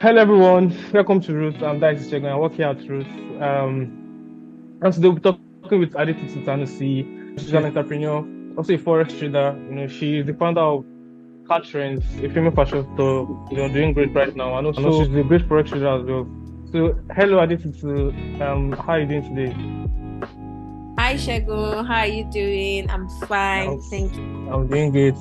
Hello everyone, welcome to Roots. I'm Dice Chegan. I work here at Roots. And today we'll be talking with Adetutu Sanusi. She's an entrepreneur, also a forex trader. She's the founder of Cat Trends, a female fashion store. Doing great right now. And also she's a great forex trader as well. So hello Adetutu. How are you doing today? Hi Shagun, how are you doing? I'm I'm, fine, thank you. I'm doing great.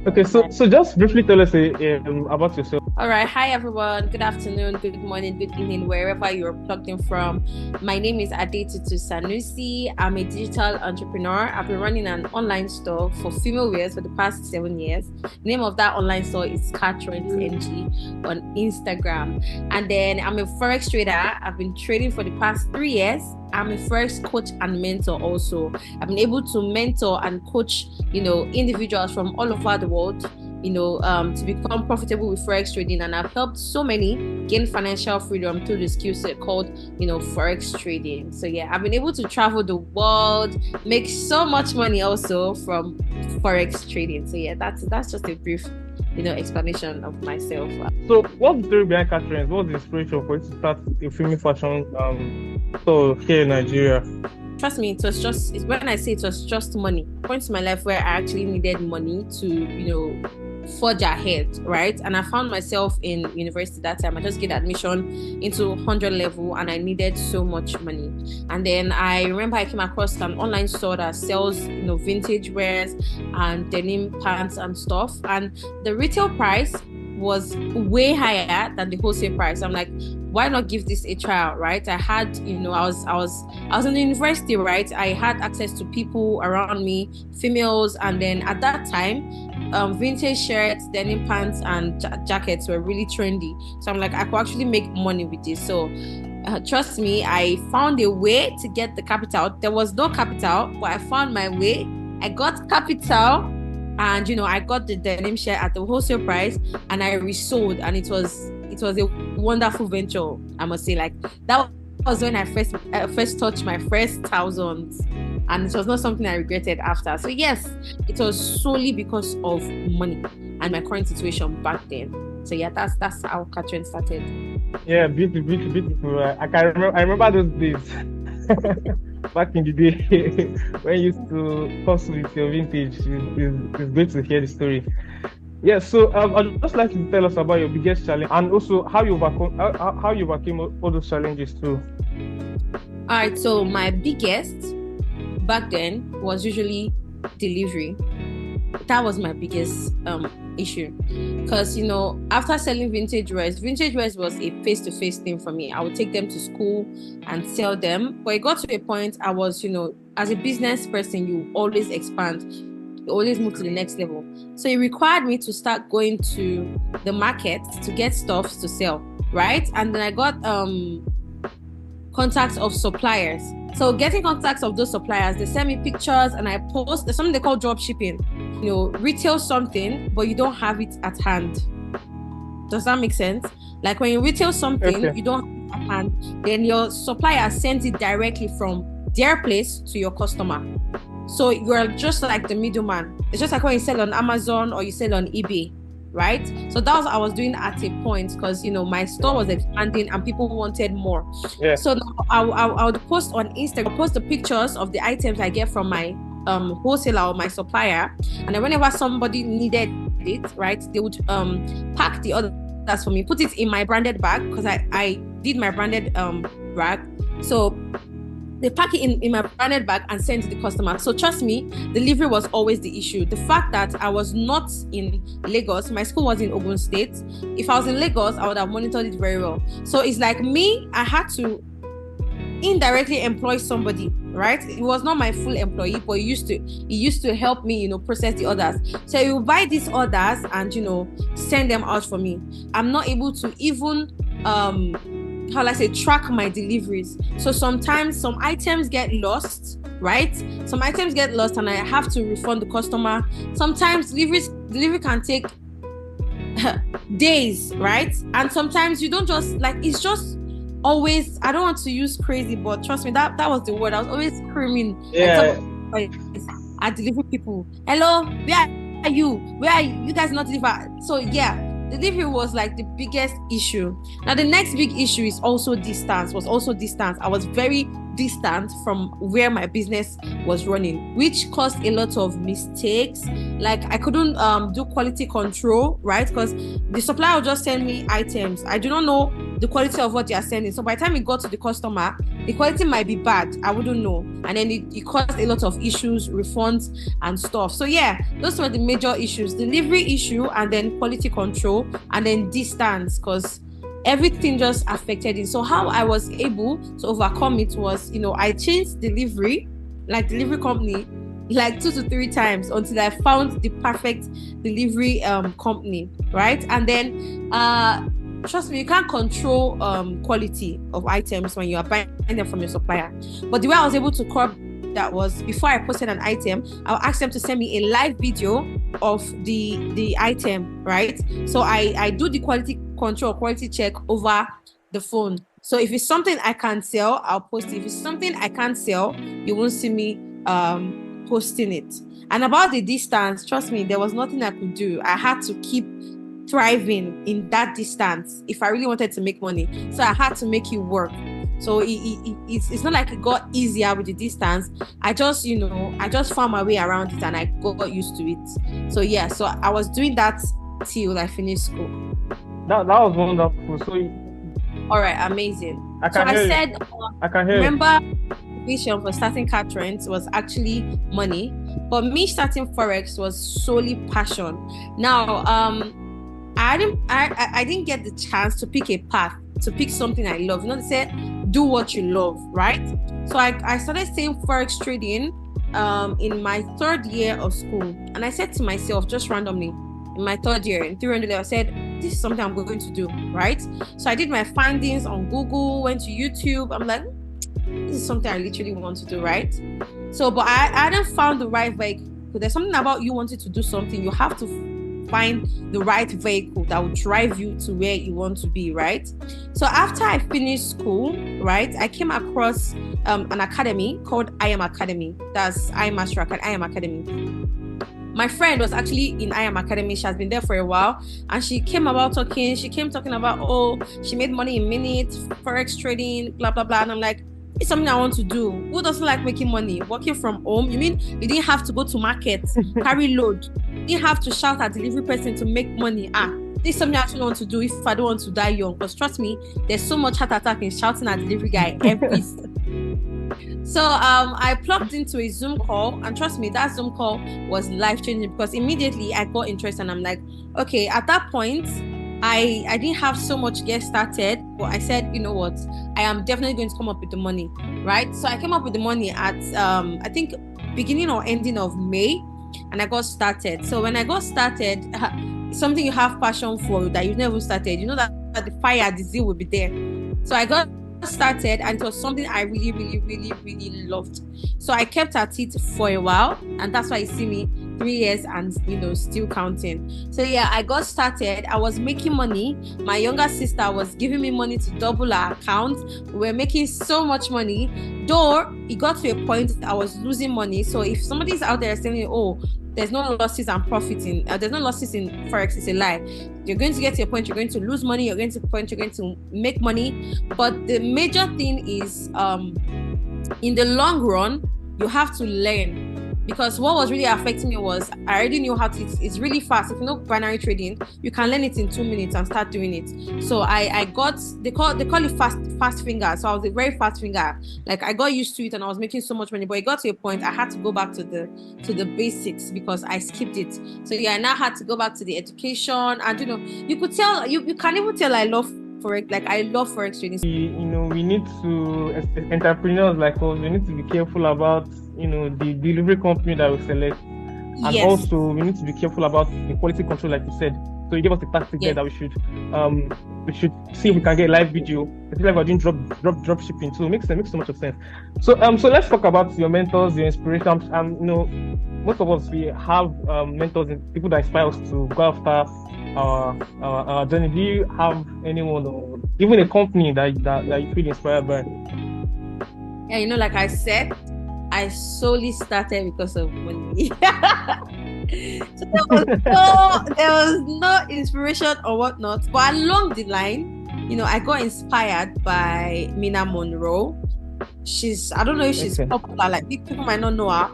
Okay, so just briefly tell us about yourself. All right, hi everyone. Good afternoon, good morning, good evening, wherever you're plugged in from. My name is Adetutu Sanusi. I'm a digital entrepreneur. I've been running an online store for female wears for the past 7 years. The name of that online store is Catrons NG on Instagram. And then I'm a forex trader. I've been trading for the past 3 years. I'm a forex coach and mentor also. I've been able to mentor and coach, individuals from all over the world, to become profitable with forex trading, and I've helped so many gain financial freedom through the skill set called, forex trading. So yeah, I've been able to travel the world, make so much money also from forex trading. So yeah, that's just a brief, explanation of myself. So what's the story behind Cat Trends? What's the inspiration for you to start a female fashion store here in Nigeria? Trust me, when I say it was just money, point to my life where I actually needed money to, forge ahead, right? And I found myself in university that time. I just get admission into 100 level and I needed so much money. And then I remember I came across an online store that sells, vintage wears and denim pants and stuff. And the retail price was way higher than the wholesale price. I'm like, why not give this a trial, right? I had, I was in the university, right? I had access to people around me, females, and then at that time, vintage shirts, denim pants, and jackets were really trendy. So I'm like, I could actually make money with this. So trust me, I found a way to get the capital. There was no capital, but I found my way. I got capital, and I got the denim shirt at the wholesale price, and I resold, and it was a wonderful venture. I must say, like that was when I first touched my first thousands, and it was not something I regretted after. So yes, it was solely because of money and my current situation back then. So yeah, that's how Catherine started. Yeah, beautiful, beautiful, beautiful. I remember those days back in the day when you used to hustle with your vintage. It's great to hear the story. Yeah, so I'd just like to tell us about your biggest challenge and also how you overcame all those challenges too. All right, so my biggest back then was usually delivery. That was my biggest issue, because after selling vintage wears was a face-to-face thing for me. I would take them to school and sell them, but it got to a point I was, as a business person, you always expand, you always move to the next level. So it required me to start going to the market to get stuff to sell, right? And then I got contacts of suppliers. So getting contacts of those suppliers, they send me pictures and I post. There's something they call drop shipping. Retail something, but you don't have it at hand. Does that make sense? Like when you retail something, Okay. you don't have it at hand, then your supplier sends it directly from their place to your customer. So you're just like the middleman. It's just like when you sell on Amazon or you sell on eBay, right? So that was what I was doing at a point, because my store was expanding and people wanted more. Yeah. So I would post on Instagram, post the pictures of the items I get from my wholesaler or my supplier, and then whenever somebody needed it, right, they would pack the others for me, put it in my branded bag, because I did my branded bag. So they pack it in my branded bag and send to the customer. So trust me, delivery was always the issue. The fact that I was not in Lagos, my school was in Ogun State. If I was in Lagos, I would have monitored it very well. So it's like me, I had to indirectly employ somebody, right? It was not my full employee, but it used to help me, process the orders. So you buy these orders and send them out for me. I'm not able to even track my deliveries. So sometimes some items get lost, right? Some items get lost and I have to refund the customer. Sometimes delivery can take days, right? And sometimes you don't just it's just always, I don't want to use crazy, but trust me, that was the word. I was always screaming. Yeah. I deliver people. Hello, where are you? Where are you? You guys not deliver? So yeah, delivery was like the biggest issue. Now the next big issue is also distance. I was very distant from where my business was running, which caused a lot of mistakes. Like I couldn't do quality control, right? Because the supplier will just send me items. I do not know the quality of what they are sending. So by the time it got to the customer, the quality might be bad. I wouldn't know. And then it caused a lot of issues, refunds and stuff. So yeah, those were the major issues: delivery issue, and then quality control, and then distance, because everything just affected it. So how I was able to overcome it was, I changed delivery company like 2 to 3 times until I found the perfect delivery company, right? And then trust me, you can't control quality of items when you are buying them from your supplier. But the way I was able to curb that was, before I posted an item, I'll ask them to send me a live video of the item, right? So I do the quality control, quality check over the phone. So if it's something I can sell, I'll post it. If it's something I can't sell, you won't see me posting it. And about the distance, trust me, there was nothing I could do. I had to keep thriving in that distance if I really wanted to make money. So I had to make it work. So it's not like it got easier with the distance. I just found my way around it and I got used to it. So yeah, so I was doing that till I finished school. That was wonderful. So all right, amazing. I can hear. Remember, the vision for starting Cat Rent was actually money, but me starting Forex was solely passion. Now, I didn't get the chance to pick a path, to pick something I love. They said, do what you love, right? So I started saying Forex trading in my 3rd year of school. And I said to myself, just randomly, in my 3rd year, in 300, I said, this is something I'm going to do, right? So I did my findings on Google, went to YouTube. I'm like, this is something I literally want to do, right? So, but I hadn't found the right vehicle. There's something about you wanting to do something, you have to find the right vehicle that will drive you to where you want to be, right? So after I finished school, right, I came across an academy called I Am Academy. That's I Master Academy, I Am Academy. My friend was actually in I Am Academy. She has been there for a while, and she came talking about, she made money in minutes, Forex trading, blah blah blah. And I'm like, it's something I want to do. Who doesn't like making money? Working from home? You mean you didn't have to go to market, carry load? You didn't have to shout at delivery person to make money? This is something I actually want to do if I don't want to die young. Because trust me, there's so much heart attack in shouting at delivery guy every So I plugged into a Zoom call, and trust me, that Zoom call was life-changing, because immediately I got interested and I'm like, okay, at that point, I didn't have so much get started, but I said, you know what, I am definitely going to come up with the money, right? So I came up with the money at, I think, beginning or ending of May, and I got started. So when I got started, something you have passion for that you've never started, you know that the fire, the zeal will be there. So I got started, and it was something I really, really, really, really loved. So I kept at it for a while, and that's why you see me 3 years and still counting. So yeah, I got started. I was making money. My younger sister was giving me money to double our account. We were making so much money, though it got to a point I was losing money. So if somebody's out there saying, oh, there's no losses and profiting, there's no losses in Forex, it's a lie. You're going to get to a point you're going to lose money, you're going to a point you're going to make money. But the major thing is, in the long run, you have to learn. Because what was really affecting me was, I already knew how to, it's really fast. If you know binary trading, you can learn it in 2 minutes and start doing it. So I got, they call it fast finger. So I was a very fast finger. Like I got used to it and I was making so much money, but it got to a point I had to go back to the basics because I skipped it. So yeah, I now had to go back to the education, and you could tell, you can even tell I love Forex. Like I love Forex trading. We need to, as entrepreneurs like us, we need to be careful about the delivery company that we select, and Yes. also we need to be careful about the quality control, like you said. So you gave us the tactic there that we should see if we can get live video, especially if we're doing drop shipping. So it makes so much of sense. So let's talk about your mentors, your inspiration. Most of us, we have mentors and people that inspire us to go after our journey. Do you have anyone, or even a company that you feel inspired by? Yeah, like I said, I solely started because of money. So there was no inspiration or whatnot. But along the line, I got inspired by Mina Monroe. I don't know if she's popular, like people might not know her,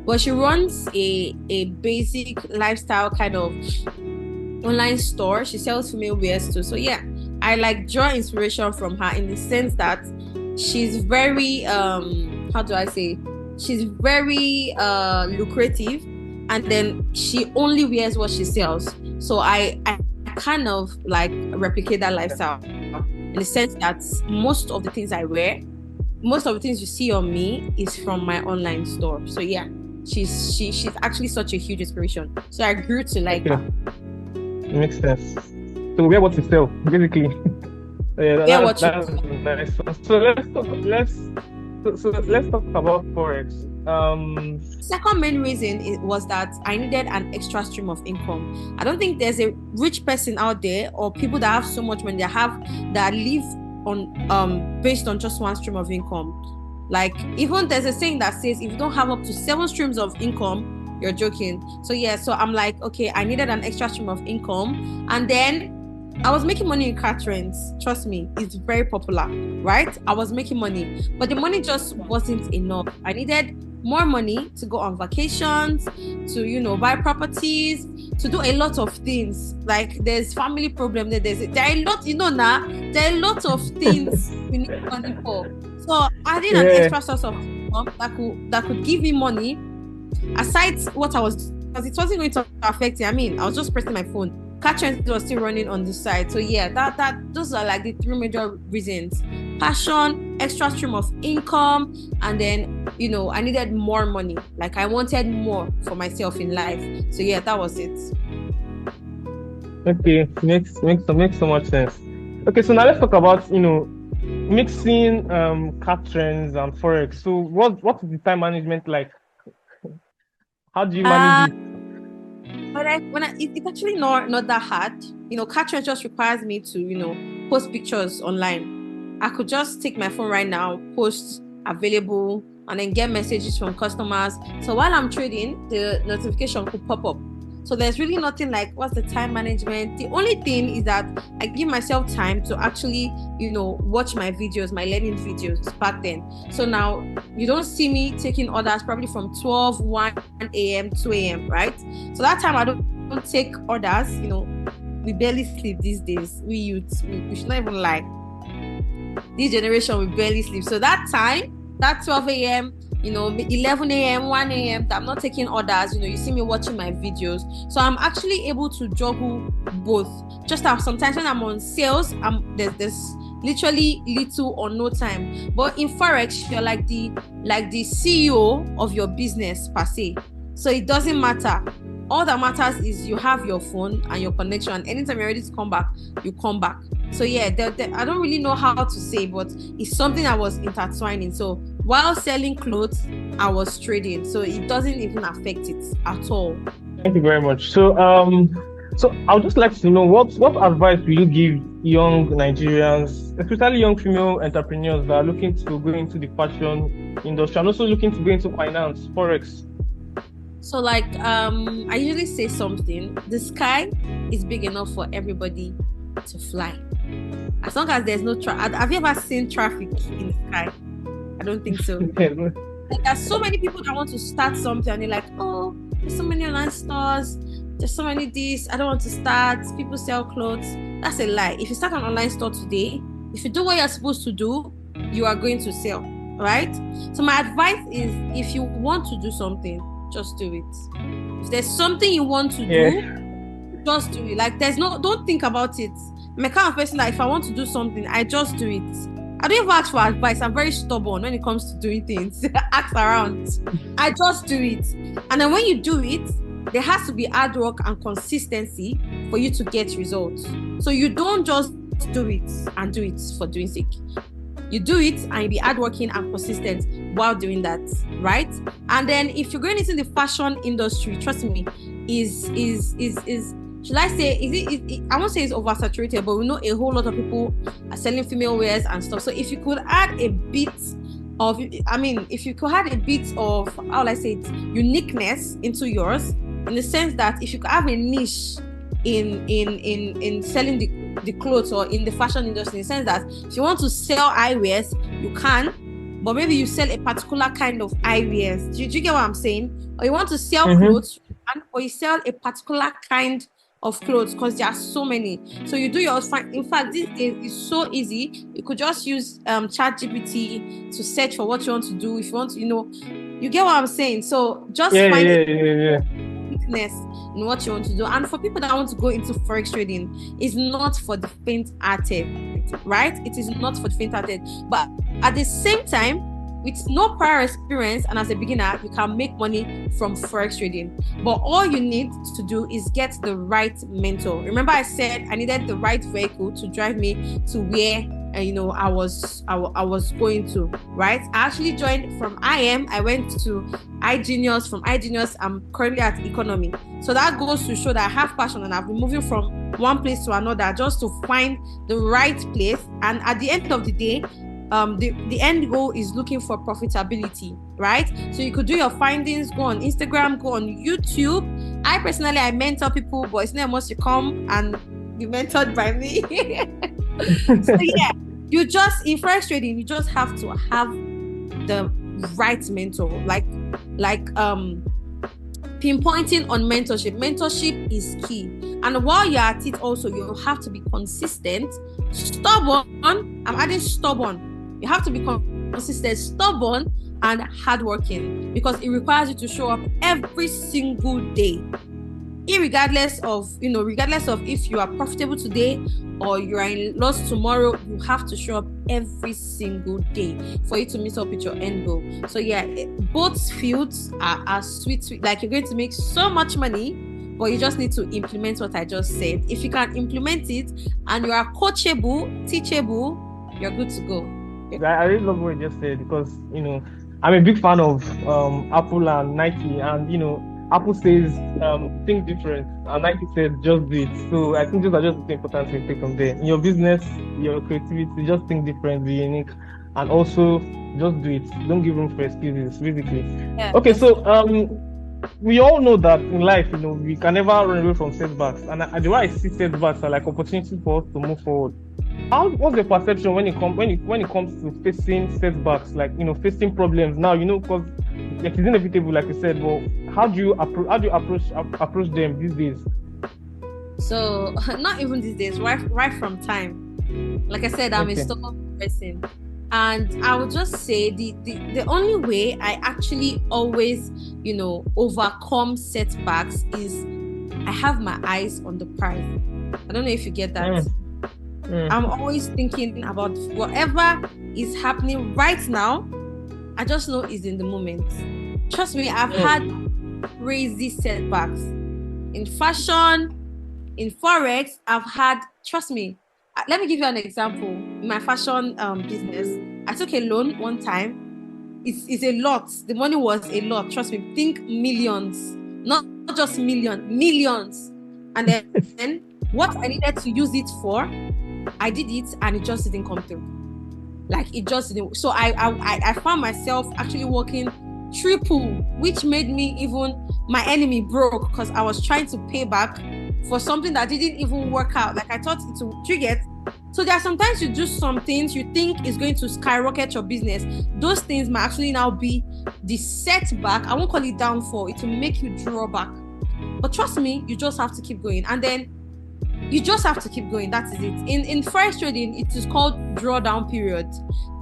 but she runs a basic lifestyle kind of online store. She sells female wears too. So yeah, I like draw inspiration from her in the sense that she's very how do I say, she's very lucrative, and then she only wears what she sells. So I kind of like replicate that lifestyle in the sense that most of the things I wear, most of the things you see on me is from my online store. So yeah, she's actually such a huge inspiration. So I grew to like her. It makes sense. So wear what you sell, basically. Yeah, that's nice. So let's talk about Forex. Second main reason was that I needed an extra stream of income. I don't think there's a rich person out there or people that have so much money that live on based on just one stream of income. Like even there's a saying that says if you don't have up to 7 streams of income, you're joking. So yeah, so I'm like, okay, I needed an extra stream of income, and then I was making money in car trends. Trust me, it's very popular, right? I was making money, but the money just wasn't enough. I needed more money to go on vacations, to buy properties, to do a lot of things. Like there's family problem there. There are a lot, now. There are a lot of things we need money for. So I did an extra source of income that could give me money aside what I was, because it wasn't going to affect it. I mean, I was just pressing my phone. Car trends was still running on the side. So yeah, those are like the 3 major reasons: passion, extra stream of income, and then I needed more money. Like I wanted more for myself in life. So yeah, that was it. Okay, makes so much sense. Okay, so now let's talk about mixing car trends and Forex. So what is the time management like? How do you manage it? But it's actually not that hard. Car trends just requires me to post pictures online. I could just take my phone right now, post available, and then get messages from customers. So while I'm trading, the notification could pop up. So there's really nothing like what's the time management. The only thing is that I give myself time to actually, watch my videos, my learning videos back then. So now you don't see me taking orders probably from 12, 1 a.m., 2 a.m., right? So that time I don't take orders. We barely sleep these days. We youths, we should not even lie. This generation, we barely sleep. So that time, that 12 a.m., 11 a.m., 1 a.m., I'm not taking orders. You see me watching my videos. So I'm actually able to juggle both. Just as sometimes when I'm on sales, there's literally little or no time. But in Forex, you're like the CEO of your business per se. So it doesn't matter. All that matters is you have your phone and your connection. Anytime you're ready to come back, you come back. So yeah, I don't really know how to say, but it's something I was intertwining. So while selling clothes, I was trading. So it doesn't even affect it at all. Thank you very much. So I would just like to know what advice will you give young Nigerians, especially young female entrepreneurs that are looking to go into the fashion industry and also looking to go into finance, Forex? So like I usually say something: the sky is big enough for everybody to fly, as long as there's no traffic. Have you ever seen traffic in the sky? I don't think so. Like, there's so many people that want to start something and they're like, oh, there's so many online stores, there's so many this, I don't want to start. People sell clothes. That's a lie. If you start an online store today, if you do what you're supposed to do, you are going to sell, right? So my advice is, if you want to do something, just do it. If there's something you want to do, just do it. Like don't think about it. I'm a kind of person that if I want to do something, I just do it. I don't even ask for advice. I'm very stubborn when it comes to doing things. Ask around. I just do it. And then when you do it, there has to be hard work and consistency for you to get results. So you don't just do it and do it for doing sake. You do it and you be hardworking and consistent while doing that, right? And then if you're going into the fashion industry, trust me, is should I say, I won't say it's oversaturated, but we know a whole lot of people are selling female wears and stuff. So if you could add a bit of, how will I say it, uniqueness into yours, in the sense that if you have a niche in selling the clothes or in the fashion industry, in the sense that if you want to sell eyewears, you can, but maybe you sell a particular kind of eyewears. Do you get what I'm saying? Or you want to sell clothes, or you sell a particular kind of clothes, because there are so many. So you do your, in fact, these days it's so easy. You could just use ChatGPT to search for what you want to do. If you want to, you get what I'm saying. So just find weakness in what you want to do. And for people that want to go into Forex trading, it's not for the faint-hearted, right? It is not for the faint-hearted. But at the same time, with no prior experience and as a beginner, you can make money from Forex trading. But all you need to do is get the right mentor. Remember, I said I needed the right vehicle to drive me to where I was going to, right? I actually joined from IM. I went to iGenius. From iGenius, I'm currently at economy. So that goes to show that I have passion, and I've been moving from one place to another just to find the right place. And at the end of the day, the end goal is looking for profitability, right? So you could do your findings, go on Instagram, go on YouTube. I mentor people, but it's not must you come and be mentored by me. So yeah, in Forex trading, you just have to have the right mentor, like pinpointing on mentorship. Mentorship is key, and while you're at it, also you have to be consistent, stubborn. I'm adding stubborn. You have to be consistent, stubborn, and hardworking, because it requires you to show up every single day, regardless of if you are profitable today or you are in loss tomorrow. You have to show up every single day for you to meet up with your end goal. So yeah, both fields are sweet. Like, you're going to make so much money, but you just need to implement what I just said. If you can implement it and you are coachable, teachable, you're good to go. I really love what you just said, because I'm a big fan of Apple and Nike, and Apple says think different, and Nike says just do it. So I think those are just the important things to take from there. In your business, your creativity, just think different, be unique, and also just do it. Don't give room for excuses, basically. Yeah. Okay, so we all know that in life, we can never run away from setbacks, and the way I see setbacks are like opportunities for us to move forward. What's the perception when it comes to facing setbacks, like facing problems now? Because it's inevitable, like you said. But how do you approach them these days? So not even these days, right from time. Like I said, I'm a stubborn person, and I would just say the only way I actually always overcome setbacks is I have my eyes on the prize. I don't know if you get that. I'm always thinking about whatever is happening right now. I just know it's in the moment. Trust me, I've had crazy setbacks in fashion, in Forex. Trust me. Let me give you an example. In my fashion business, I took a loan one time. It's a lot. The money was a lot. Trust me. Think millions, not just millions. And then what I needed to use it for, I did it, and it just didn't come through. Like, it just didn't. So I found myself actually working triple, which made me my enemy broke, because I was trying to pay back for something that didn't even work out. Like, I thought it would trigger. So there are sometimes you do some things you think is going to skyrocket your business. Those things might actually now be the setback. I won't call it downfall. It will make you draw back. But trust me, you just have to keep going. And then you just have to keep going. That is it. In Forex trading, it is called drawdown period.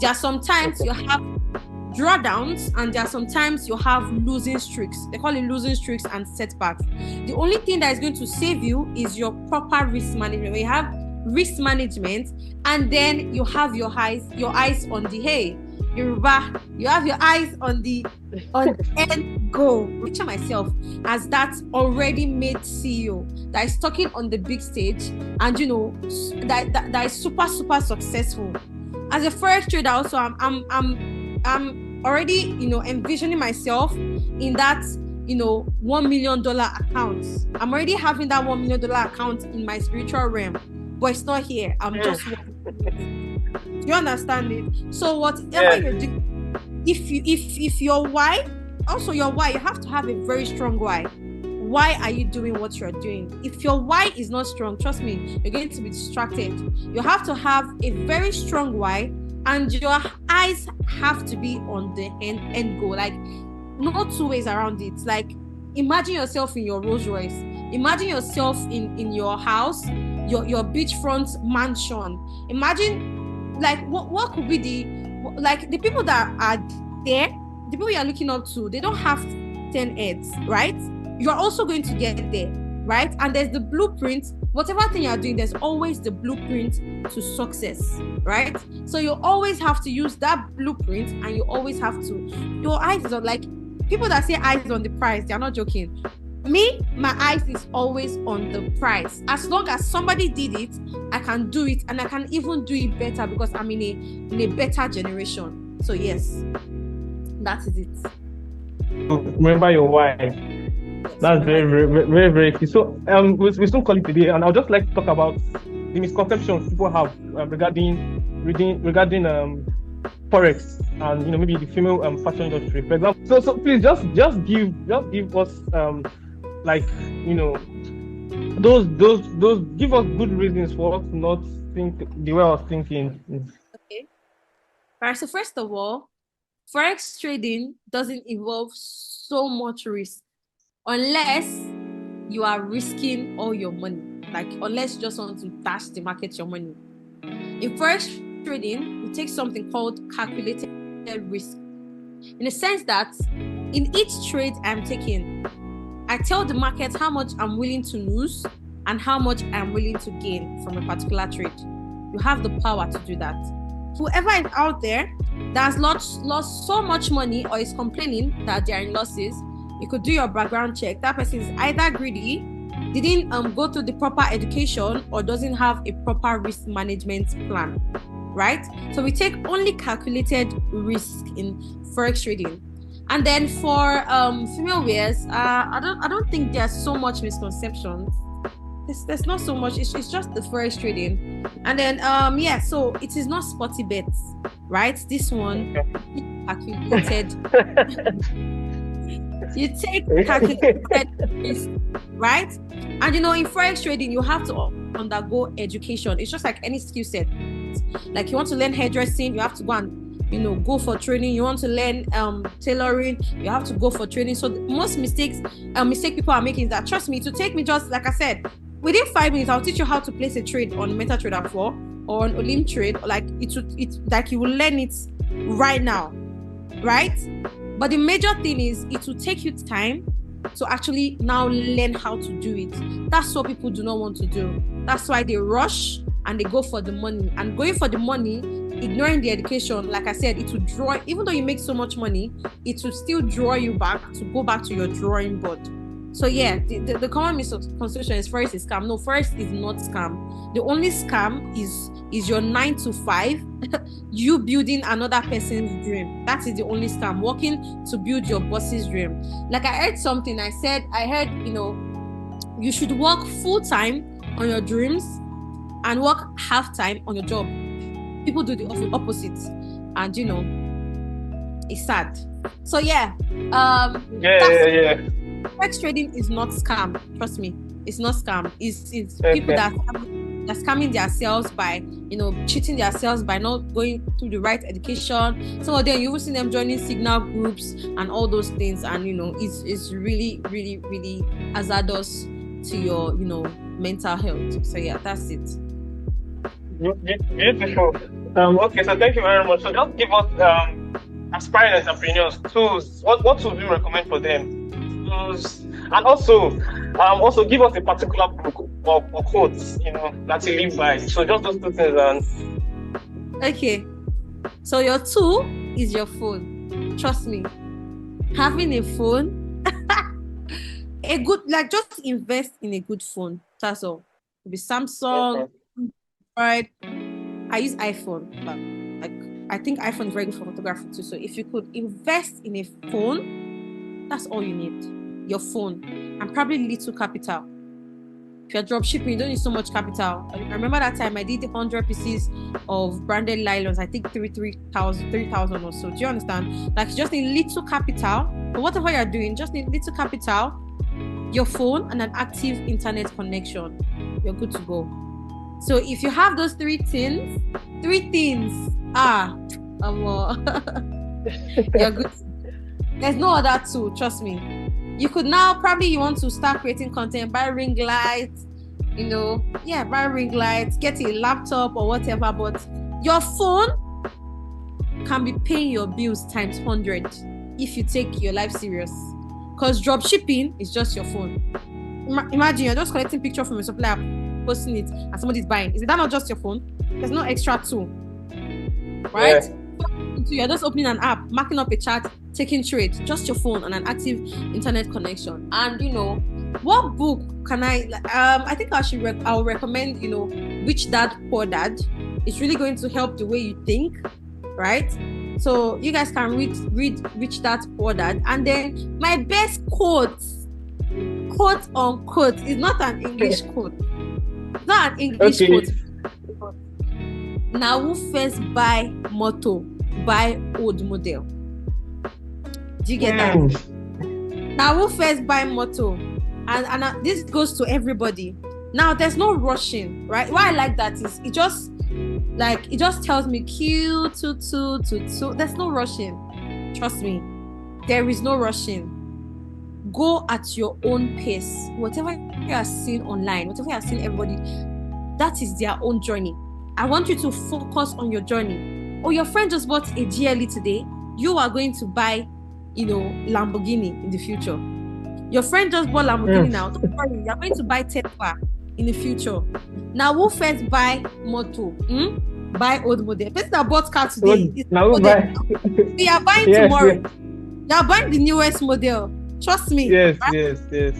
There are sometimes you have drawdowns, and there are sometimes you have losing streaks. They call it losing streaks and setbacks. The only thing that is going to save you is your proper risk management. When you have risk management, and then you have your eyes on the Yoruba, you have your eyes on the end goal. Picture myself as that already made CEO that is talking on the big stage, and that is super successful. As a Forex trader, also I'm already envisioning myself in that $1 million account. I'm already having that $1 million account in my spiritual realm, but it's not here. I'm just do you understand it? So whatever you're doing, if your why, you have to have a very strong why. why are you doing what you're doing? If your why is not strong, trust me, you're going to be distracted. You have to have a very strong why, and your eyes have to be on the end goal. Like, no two ways around it. Like, imagine yourself in your Rolls Royce. Imagine yourself in your house, your beachfront mansion. Imagine, like, what could be the people that are there, the people you're looking up to, they don't have 10 heads, right? You're also going to get there, right? And there's the blueprint. Whatever thing you're doing, there's always the blueprint to success, right? So you always have to use that blueprint, and you always have to, your eyes on, like, people that say eyes on the prize, they're not joking. Me, my eyes is always on the prize. As long as somebody did it, I can do it, and I can even do it better because I'm in a better generation. So yes, that is it. Remember your why. That's very, very, very, very key. So we soon call it today, and I'd just like to talk about the misconceptions people have regarding Forex and maybe the female fashion industry, for example. So please just give us those give us good reasons for us to not think the way I was thinking. Okay. All right. So first of all, Forex trading doesn't involve so much risk unless you are risking all your money. Like, unless you just want to dash the market your money. In Forex trading, we take something called calculated risk. In the sense that in each trade I'm taking, I tell the market how much I'm willing to lose and how much I'm willing to gain from a particular trade. You have the power to do that. Whoever is out there that has lost so much money or is complaining that they're in losses, you could do your background check. That person is either greedy, didn't go through the proper education, or doesn't have a proper risk management plan, right? So we take only calculated risk in Forex trading. And then for female wears, I don't think there's so much misconceptions. There's not so much. It's just the Forex trading. And then so it is not sporty bets, right? This one calculated. You take calculated risk, right? And in Forex trading, you have to undergo education. It's just like any skill set. Like, you want to learn hairdressing, you have to go and go for training. You want to learn tailoring, you have to go for training. So the most mistake people are making is that, trust me, to take me, just like I said, within 5 minutes I'll teach you how to place a trade on MetaTrader 4 or on Olim Trade. Like, it's like you will learn it right now, right? But the major thing is, it will take you time to actually now learn how to do it. That's what people do not want to do. That's why they rush and they go for the money. And going for the money, ignoring the education, like I said, it will draw, even though you make so much money, it will still draw you back to go back to your drawing board. So yeah, the common misconception is Forex is scam. No, Forex is not scam. The only scam is your 9 to 5, you building another person's dream. That is the only scam. Working to build your boss's dream. Like, I heard something. I heard, you should work full time on your dreams and work half time on your job. People do the opposite, and it's sad. So yeah. Forex trading is not scam. Trust me, it's not scam. It's people that are scamming themselves by cheating themselves by not going through the right education. Some of them, you will see them joining signal groups and all those things, and it's really, really, really hazardous to your mental health. So yeah, that's it. Beautiful. Okay, so thank you very much. So just give us aspiring entrepreneurs tools. What would you recommend for them? And also give us a particular book or quotes that you live by. So just those two things. Okay, so your tool is your phone. Trust me, having a phone, just invest in a good phone. That's all. It'll be Samsung, right? I use iPhone, but I think iPhone is very good for photography too. So if you could invest in a phone, that's all you need. Your phone, and probably little capital. If you're drop shipping, you don't need so much capital. I remember that time I did 100 pieces of branded nylons. I think 3,000 or so. Do you understand? Like, you just need little capital. But whatever you're doing, just need little capital. your phone, and an active internet connection. You're good to go. So if you have those three things, you're good. There's no other tool, trust me. You could now probably you want to start creating content, buy ring lights, buy ring lights, get a laptop or whatever, but your phone can be paying your bills times 100 if you take your life serious. Because drop shipping is just your phone. Imagine you're just collecting picture from a supplier, posting it, and somebody's buying. Is that not just your phone? There's no extra tool, right? Yeah. You're just opening an app, marking up a chart, taking trades, just your phone and an active internet connection. And what book can I think I'll recommend Rich Dad Poor Dad. It's really going to help the way you think, right? So you guys can read Rich Dad Poor Dad. And then my best quote unquote, is not an English quote. It's not an English quote. Now who first buy motor, buy old model. Do you get that? Now who first buy motor? And this goes to everybody. Now there's no rushing, right? Why I like that is it just tells me Q2222. There's no rushing. Trust me. There is no rushing. Go at your own pace. Whatever you are seeing online, whatever you are seeing everybody, that is their own journey. I want you to focus on your journey. Oh, your friend just bought a GLE today. You are going to buy, Lamborghini in the future. Your friend just bought Lamborghini now. Don't worry, you're going to buy Tesla in the future. Now, who first buy motor? Buy old model. Person that bought car today is now buy. We are buying tomorrow. Yes. You are buying the newest model. Trust me. Yes, right? yes.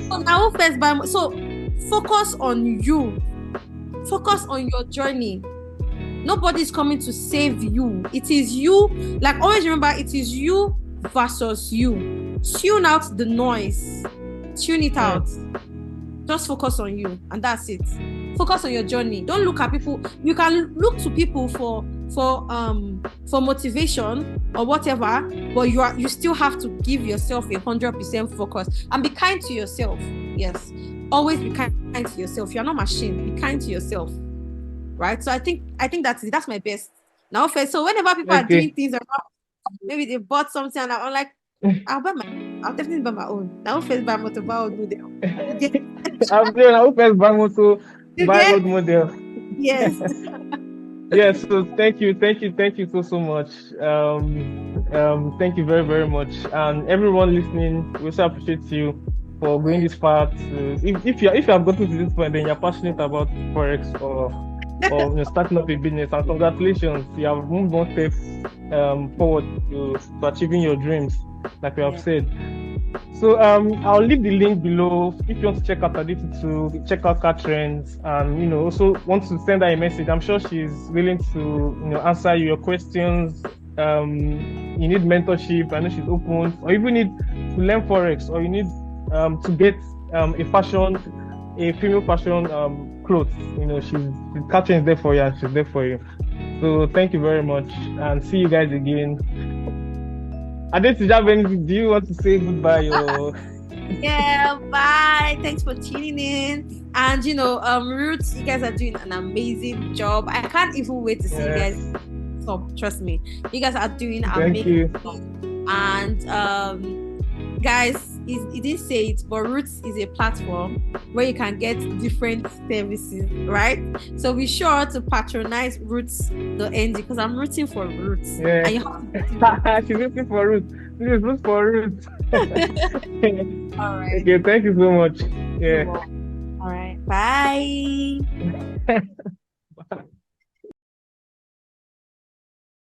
So now who first buy? So focus on you. Focus on your journey. Nobody's coming to save you. It is you. Like, always remember, it is you versus you. Tune out the noise. Tune it out. Just focus on you, and that's it. Focus on your journey. Don't look at people. You can look to people for motivation or whatever, but you still have to give yourself 100% focus and be kind to yourself. Yes, always be kind to yourself. You're not a machine. Be kind to yourself. Right, so I think that's my best. Now, first, so whenever people are doing things, maybe they bought something, and I'm like, I'll definitely buy my own. Now, first buy motor, buy old model. I'll first buy motor, buy old model. Yes. Yes. So thank you so much. Thank you very, very much, and everyone listening, we also appreciate you for going this far. If you have gotten to this point, then you're passionate about Forex or starting up a business, and congratulations, you have moved one step forward to achieving your dreams, like we have said. So I'll leave the link below if you want to check out Adetutu, check out car trends, and also want to send her a message. I'm sure she's willing to answer your questions. You need mentorship, I know she's open, or even need to learn Forex, or you need to get a female fashion clothes. She's catching is there for you, and she's there for you. So thank you very much, and see you guys again. Adetutu, do you want to say goodbye? Yeah, bye. Thanks for tuning in. And Roots, you guys are doing an amazing job. I can't even wait to see you guys. So trust me, you guys are doing amazing. And guys, he didn't say it, but Roots is a platform where you can get different services, right? So be sure to patronize Roots.ng because I'm rooting for Roots. Yeah. And you have to she's rooting for Roots. This is Roots for Roots. All right. Okay, thank you so much. Yeah. All right. Bye.